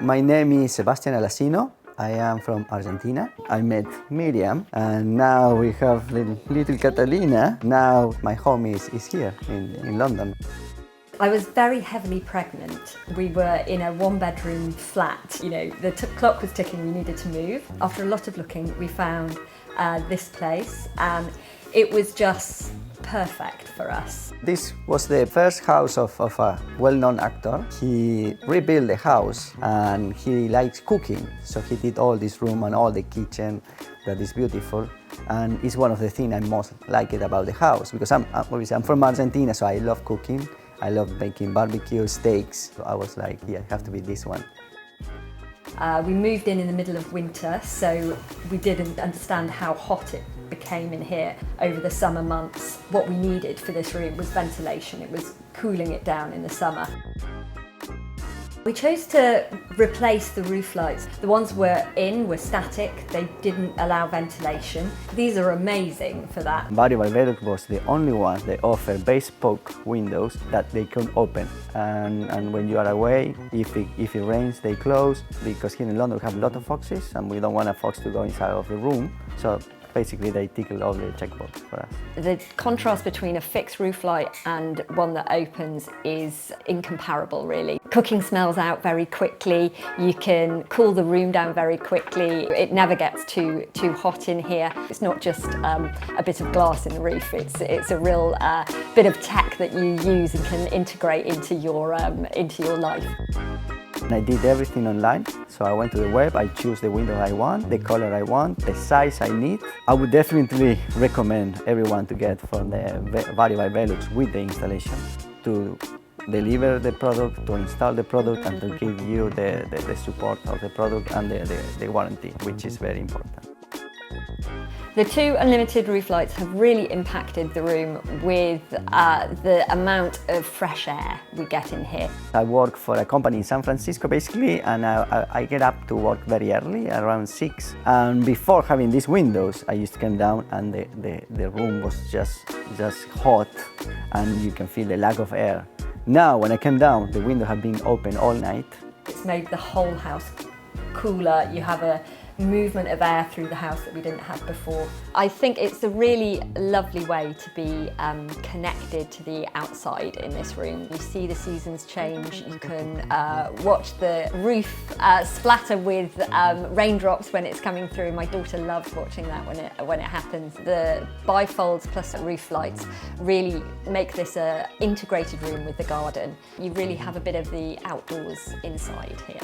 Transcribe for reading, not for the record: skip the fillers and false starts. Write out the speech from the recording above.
My name is Sebastian and I am from Argentina. I met Miriam and now we have little Catalina. Now my home is here in London. I was very heavily pregnant. We were in a one-bedroom flat. You know, the clock was ticking, we needed to move. After a lot of looking, we found this place and it was just perfect for us. This was the first house of a well-known actor. He rebuilt the house and he likes cooking. So he did all this room and all the kitchen that is beautiful. And it's one of the things I most like it about the house because obviously I'm from Argentina, so I love cooking. I love making barbecue steaks. So I was like, yeah, it has to be this one. We moved in the middle of winter, so we didn't understand how hot it became in here over the summer months. What we needed for this room was ventilation. It was cooling it down in the summer. We chose to replace the roof lights. The ones were static. They didn't allow ventilation. These are amazing for that. Vario by VELUX was the only one that offered bespoke windows that they can open. And when you are away, if it rains, they close. Because here in London we have a lot of foxes and we don't want a fox to go inside of the room. So basically they tickle all the checkbox for us. The contrast between a fixed roof light and one that opens is incomparable, really. Cooking smells out very quickly, you can cool the room down very quickly, it never gets too hot in here. It's not just a bit of glass in the roof, it's a real bit of tech that you use and can integrate into your life. I did everything online, so I went to the web, I choose the window I want, the color I want, the size I need. I would definitely recommend everyone to get from the Vario by VELUX with the installation, to deliver the product, to install the product and to give you the support of the product and the warranty, which is very important. The two unlimited roof lights have really impacted the room with the amount of fresh air we get in here. I work for a company in San Francisco basically, and I get up to work very early, around 6. And before having these windows, I used to come down and the room was just hot and you can feel the lack of air. Now when I come down, the window have been open all night. It's made the whole house cooler. You have a movement of air through the house that we didn't have before. I think it's a really lovely way to be connected to the outside in this room. You see the seasons change, you can watch the roof splatter with raindrops when it's coming through. My daughter loves watching that when it happens. The bifolds plus roof lights really make this an integrated room with the garden. You really have a bit of the outdoors inside here.